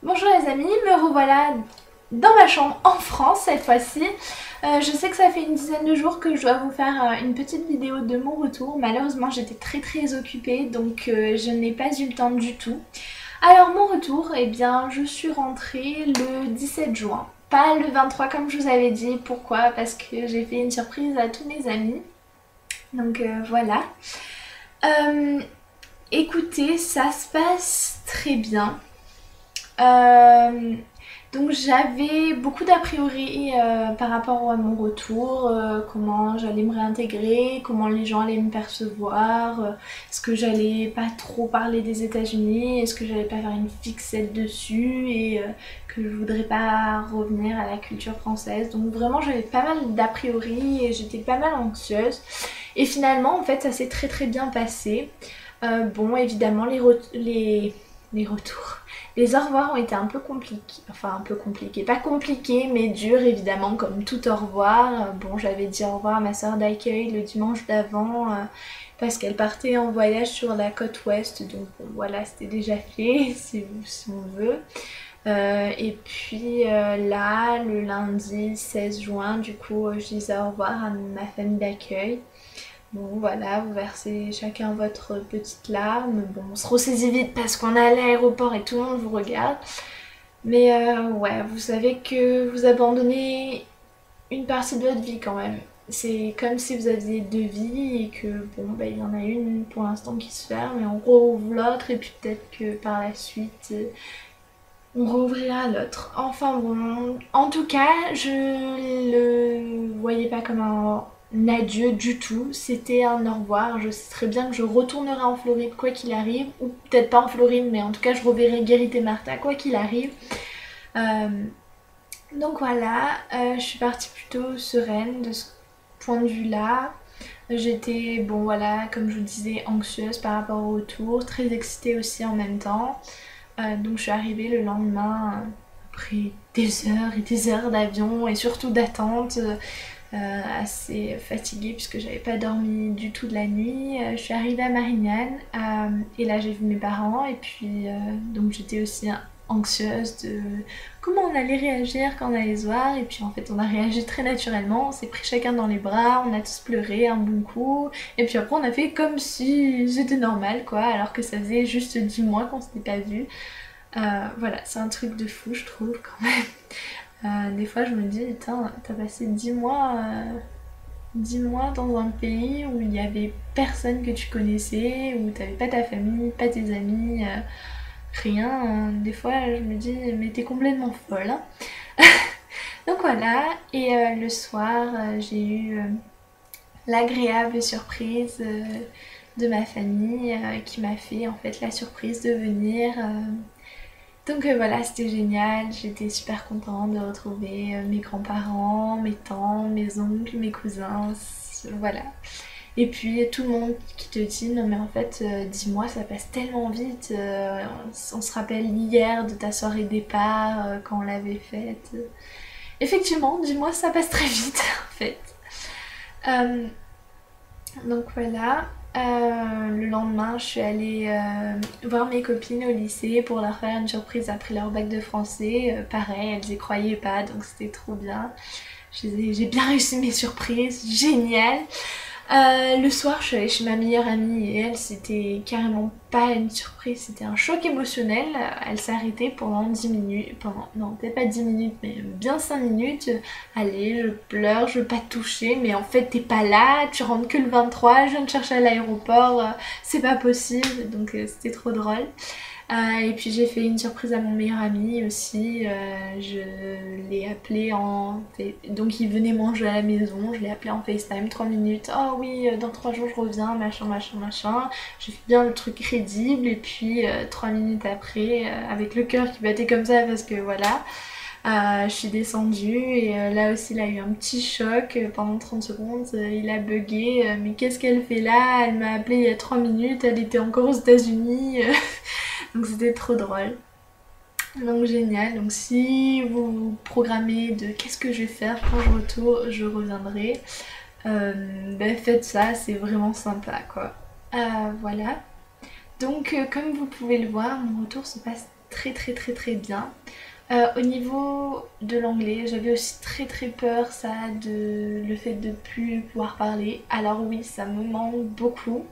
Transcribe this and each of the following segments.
Bonjour les amis, me revoilà dans ma chambre en France cette fois-ci. Je sais que ça fait une dizaine de jours que je dois vous faire une petite vidéo de mon retour. Malheureusement j'étais très occupée donc je n'ai pas eu le temps du tout. Alors mon retour, eh bien je suis rentrée le 17 juin. Pas le 23 comme je vous avais dit. Pourquoi? Parce que j'ai fait une surprise à tous mes amis. Donc voilà. Euh, Écoutez, ça se passe très bien. Euh, donc j'avais beaucoup d'a priori par rapport à mon retour, comment j'allais me réintégrer, comment les gens allaient me percevoir, est-ce que j'allais pas trop parler des États-Unis, est-ce que j'allais pas faire une fixette dessus et que je voudrais pas revenir à la culture française. Donc vraiment j'avais pas mal d'a priori et j'étais pas mal anxieuse. Et finalement en fait ça s'est très bien passé. Bon évidemment les retours. Les au revoir ont été un peu compliqués, enfin un peu compliqués, pas compliqués mais durs évidemment comme tout au revoir. Bon j'avais dit au revoir à ma soeur d'accueil le dimanche d'avant parce qu'elle partait en voyage sur la côte ouest donc bon, voilà c'était déjà fait si on veut. Et puis là le lundi 16 juin du coup je disais au revoir à ma famille d'accueil. Bon voilà, vous versez chacun votre petite larme. Bon, on se ressaisit vite parce qu'on est à l'aéroport et tout le monde vous regarde. Mais ouais, vous savez que vous abandonnez une partie de votre vie quand même. C'est comme si vous aviez deux vies et que bon, bah, il y en a une pour l'instant qui se ferme et on rouvre l'autre et puis peut-être que par la suite on rouvrira l'autre. Enfin bon, en tout cas, je le voyais pas comme un adieu du tout, c'était un au revoir. Je sais très bien que je retournerai en Floride quoi qu'il arrive, ou peut-être pas en Floride, mais en tout cas je reverrai Guérite et Martha quoi qu'il arrive. Euh, donc voilà, je suis partie plutôt sereine de ce point de vue-là. J'étais, bon voilà, comme je vous disais, anxieuse par rapport au retour, très excitée aussi en même temps. Donc je suis arrivée le lendemain après des heures et des heures d'avion et surtout d'attente, assez fatiguée puisque j'avais pas dormi du tout de la nuit. Je suis arrivée à Marignane et là j'ai vu mes parents et puis donc j'étais aussi anxieuse de comment on allait réagir quand on allait se voir et puis en fait on a réagi très naturellement, on s'est pris chacun dans les bras, on a tous pleuré un bon coup et puis après on a fait comme si c'était normal quoi alors que ça faisait juste 10 mois qu'on s'était pas vu. Voilà, c'est un truc de fou je trouve quand même. Des fois je me dis, putain, t'as passé 10 mois dans un pays où il y avait personne que tu connaissais, où t'avais pas ta famille, pas tes amis, rien. Des fois je me dis, mais t'es complètement folle. Hein. Donc voilà, et le soir j'ai eu l'agréable surprise de ma famille qui m'a fait en fait la surprise de venir. Donc voilà, c'était génial, j'étais super contente de retrouver mes grands-parents, mes tantes, mes oncles, mes cousins, voilà. Et puis tout le monde qui te dit non mais en fait 10 mois ça passe tellement vite, on se rappelle hier de ta soirée départ quand on l'avait faite. Effectivement 10 mois ça passe très vite en fait. Euh, donc voilà. Le lendemain, je suis allée voir mes copines au lycée pour leur faire une surprise après leur bac de français. Pareil, elles y croyaient pas, donc c'était trop bien. J'ai bien réussi mes surprises, génial. Le soir, je suis allée chez ma meilleure amie et elle, c'était carrément pas une surprise, c'était un choc émotionnel. Elle s'est arrêtée pendant 10 minutes, non, peut-être pas 10 minutes, mais bien 5 minutes. Allez, je pleure, je veux pas te toucher, mais en fait, t'es pas là, tu rentres que le 23, je viens te chercher à l'aéroport, c'est pas possible, donc c'était trop drôle. Et puis j'ai fait une surprise à mon meilleur ami aussi. Je l'ai appelé en... Donc il venait manger à la maison, je l'ai appelé en FaceTime 3 minutes. Oh oui, dans 3 jours je reviens, machin. J'ai fait bien le truc crédible et puis 3 minutes après, avec le cœur qui battait comme ça parce que voilà, je suis descendue et là aussi il a eu un petit choc pendant 30 secondes, il a bugué, mais qu'est-ce qu'elle fait là? Elle m'a appelé il y a 3 minutes, elle était encore aux États-Unis. Donc c'était trop drôle. Donc génial. Donc si vous programmez de qu'est-ce que je vais faire quand je reviendrai, ben faites ça, c'est vraiment sympa quoi. Voilà. Donc comme vous pouvez le voir, mon retour se passe très bien. Au niveau de l'anglais, j'avais aussi très peur ça de le fait de plus pouvoir parler. Alors oui, ça me manque beaucoup.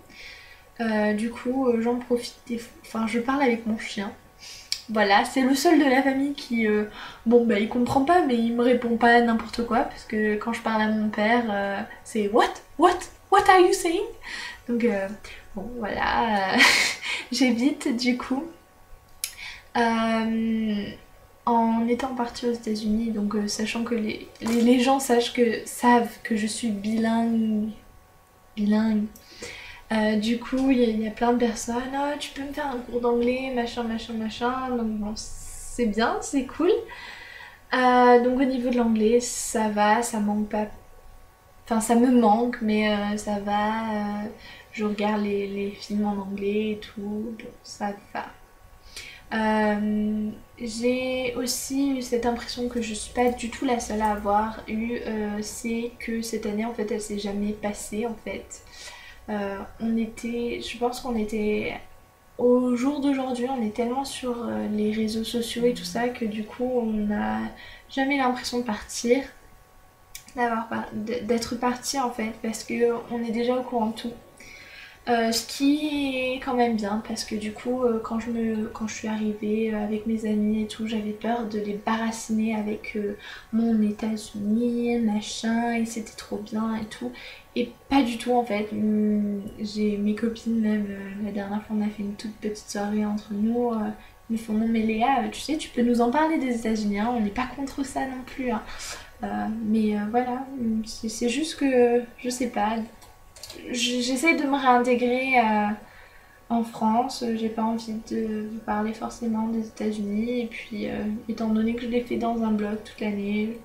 Du coup, j'en profite enfin, je parle avec mon chien. Voilà, c'est le seul de la famille qui, bon bah il comprend pas mais il me répond pas n'importe quoi parce que quand je parle à mon père, c'est what are you saying? Donc bon voilà, j'évite du coup. En étant partie aux États-Unis, donc sachant que les gens savent que je suis bilingue. Du coup, il y a plein de personnes, oh, tu peux me faire un cours d'anglais, machin. Donc bon, c'est bien, c'est cool. Donc au niveau de l'anglais, ça va, ça manque pas. Enfin, ça me manque, mais ça va. Je regarde les films en anglais et tout, bon, ça va. J'ai aussi eu cette impression que je suis pas du tout la seule à avoir eu, c'est que cette année en fait elle s'est jamais passée en fait. Je pense qu'on était au jour d'aujourd'hui, on est tellement sur les réseaux sociaux et tout ça que du coup on n'a jamais l'impression de partir, d'être parti en fait parce que on est déjà au courant de tout. Ce qui est quand même bien parce que du coup quand je suis arrivée avec mes amis et tout, j'avais peur de les baratiner avec mon États-Unis machin et c'était trop bien et tout et pas du tout en fait. J'ai mes copines même la dernière fois on a fait une toute petite soirée entre nous, ils me font non mais Léa tu sais tu peux nous en parler des États-Unis hein, on n'est pas contre ça non plus hein. Mais voilà c'est juste que je sais pas, j'essaie de me réintégrer en France, j'ai pas envie de vous parler forcément des États-Unis et puis étant donné que je l'ai fait dans un blog toute l'année,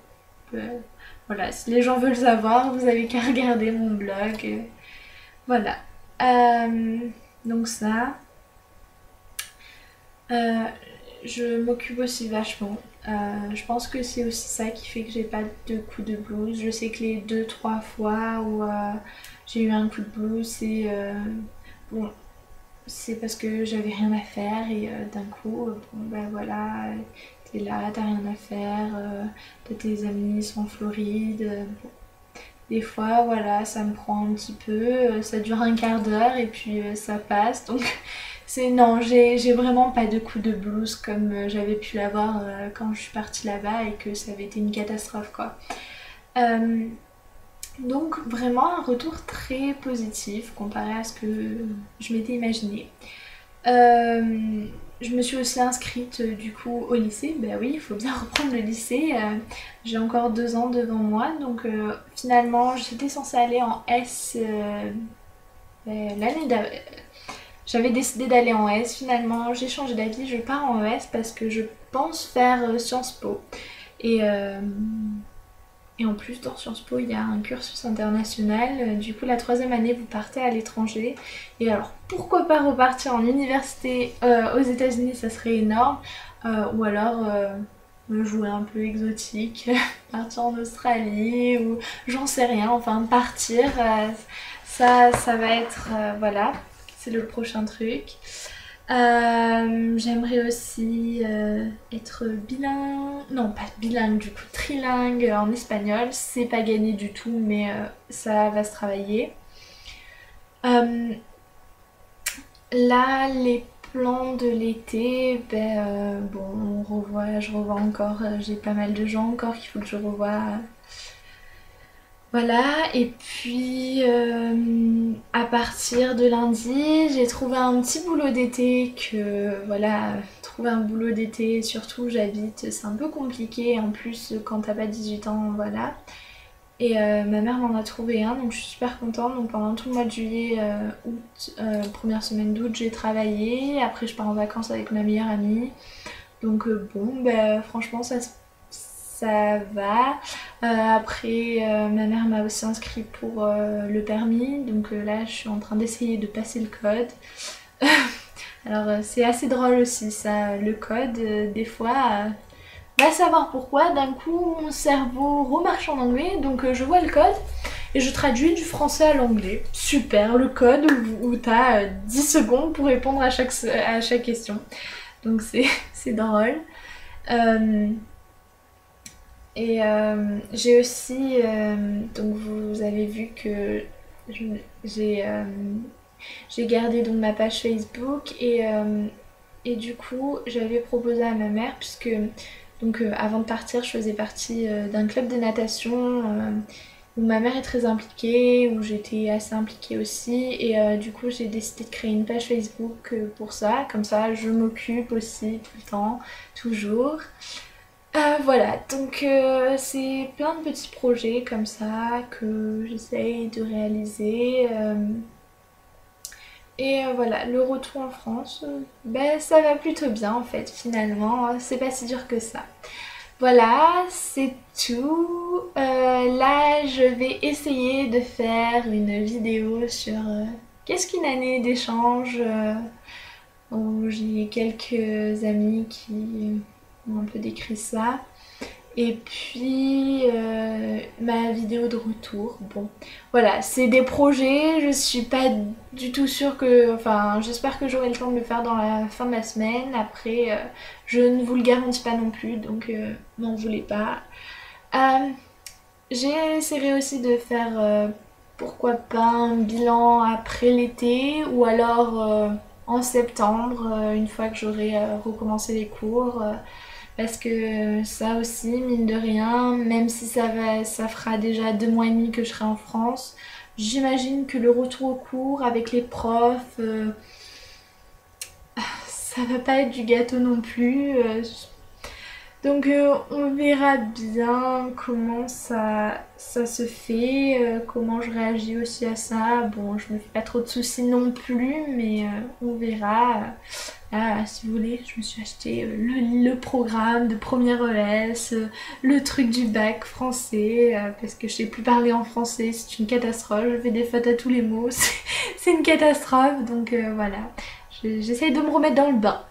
voilà, si les gens veulent savoir, vous avez qu'à regarder mon blog, voilà. Donc ça, je m'occupe aussi vachement. Je pense que c'est aussi ça qui fait que j'ai pas de coup de blues. Je sais que les 2-3 fois où j'ai eu un coup de blues, bon, c'est parce que j'avais rien à faire et d'un coup, bon bah voilà, t'es là, t'as rien à faire, t'as tes amis, ils sont en Floride. Bon. Des fois, voilà, ça me prend un petit peu, ça dure un quart d'heure et puis ça passe. Donc non, j'ai vraiment pas de coup de blues comme j'avais pu l'avoir quand je suis partie là-bas et que ça avait été une catastrophe quoi. Donc vraiment un retour très positif comparé à ce que je m'étais imaginé. Je me suis aussi inscrite du coup au lycée, bah oui il faut bien reprendre le lycée, j'ai encore 2 ans devant moi donc finalement j'étais censée aller en S l'année d'avant. J'avais décidé d'aller en S, finalement j'ai changé d'avis, je pars en ES parce que je pense faire Sciences Po. Et en plus dans Sciences Po il y a un cursus international, du coup la 3e année vous partez à l'étranger. Et alors pourquoi pas repartir en université aux États-Unis, ça serait énorme. Ou alors me jouer un peu exotique, partir en Australie ou j'en sais rien, enfin partir, ça va être, voilà. C'est le prochain truc. J'aimerais aussi être bilingue, non pas bilingue du coup, trilingue en espagnol. C'est pas gagné du tout mais ça va se travailler. Là les plans de l'été, bon je revois encore, j'ai pas mal de gens encore qu'il faut que je revoie. Voilà, et puis à partir de lundi, j'ai trouvé un petit boulot d'été que, voilà, trouver un boulot d'été, surtout j'habite, c'est un peu compliqué, en plus quand t'as pas 18 ans, voilà. Et ma mère m'en a trouvé un, donc je suis super contente, donc pendant tout le mois de juillet, août, première semaine d'août, j'ai travaillé, après je pars en vacances avec ma meilleure amie, donc bon, franchement ça va. Après, ma mère m'a aussi inscrit pour le permis, donc là je suis en train d'essayer de passer le code. Alors c'est assez drôle aussi ça, le code, des fois, va savoir pourquoi, d'un coup mon cerveau remarche en anglais, donc je vois le code et je traduis du français à l'anglais. Super, le code où t'as 10 secondes pour répondre à chaque question. donc c'est drôle. Euh, j'ai aussi, donc vous avez vu que j'ai j'ai gardé donc ma page Facebook et du coup j'avais proposé à ma mère puisque donc avant de partir je faisais partie d'un club de natation où ma mère est très impliquée, où j'étais assez impliquée aussi et du coup j'ai décidé de créer une page Facebook pour ça, comme ça je m'occupe aussi tout le temps, toujours. Voilà, donc c'est plein de petits projets comme ça que j'essaye de réaliser. Voilà, le retour en France, ben, ça va plutôt bien en fait finalement, c'est pas si dur que ça. Voilà, c'est tout. Là, je vais essayer de faire une vidéo sur qu'est-ce qu'une année d'échange où j'ai quelques amis qui ont un peu décrit ça. Et puis ma vidéo de retour, bon voilà, c'est des projets, je suis pas du tout sûre que, enfin j'espère que j'aurai le temps de le faire dans la fin de la semaine, après je ne vous le garantis pas non plus, donc n'en voulez pas. Euh, J'essaierai aussi de faire pourquoi pas un bilan après l'été ou alors en septembre, une fois que j'aurai recommencé les cours. Parce que ça aussi, mine de rien, même si ça fera déjà 2 mois et demi que je serai en France, j'imagine que le retour au cours avec les profs, ça va pas être du gâteau non plus. Donc on verra bien comment ça se fait, comment je réagis aussi à ça. Bon, je me fais pas trop de soucis non plus, mais on verra. Ah, si vous voulez, je me suis acheté le programme de première ES, le truc du bac français, parce que je sais plus parler en français, c'est une catastrophe, je fais des fautes à tous les mots, c'est une catastrophe, donc voilà, j'essaye de me remettre dans le bain.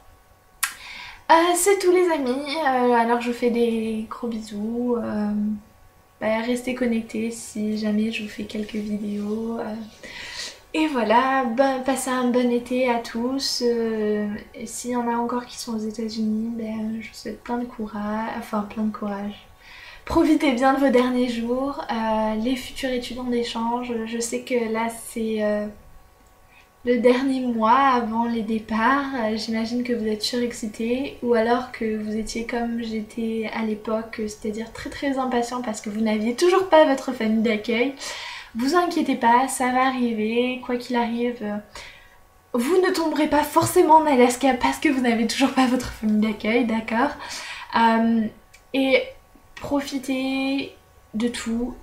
C'est tout les amis, alors je vous fais des gros bisous, bah, restez connectés si jamais je vous fais quelques vidéos. Et voilà, ben, passez un bon été à tous. Et s'il y en a encore qui sont aux États-Unis, ben, je vous souhaite plein de courage. Enfin, plein de courage. Profitez bien de vos derniers jours. Les futurs étudiants d'échange, je sais que là c'est le dernier mois avant les départs. J'imagine que vous êtes surexcités ou alors que vous étiez comme j'étais à l'époque, c'est-à-dire très très impatient parce que vous n'aviez toujours pas votre famille d'accueil. Vous inquiétez pas, ça va arriver, quoi qu'il arrive, vous ne tomberez pas forcément en Alaska parce que vous n'avez toujours pas votre famille d'accueil, d'accord. Et profitez de tout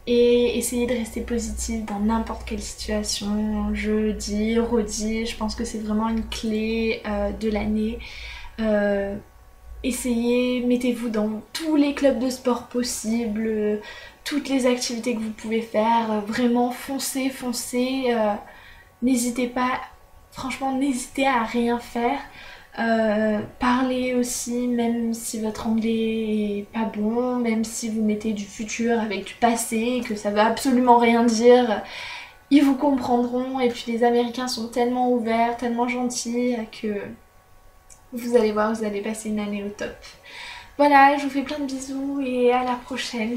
et essayez de rester positif dans n'importe quelle situation. Je dis, redis, je pense que c'est vraiment une clé de l'année. Essayez, mettez-vous dans tous les clubs de sport possibles, toutes les activités que vous pouvez faire, vraiment foncez, foncez, n'hésitez pas, franchement n'hésitez à rien faire. Parlez aussi, même si votre anglais est pas bon, même si vous mettez du futur avec du passé, que ça veut absolument rien dire, ils vous comprendront. Et puis les Américains sont tellement ouverts, tellement gentils que vous allez voir, vous allez passer une année au top. Voilà, je vous fais plein de bisous et à la prochaine.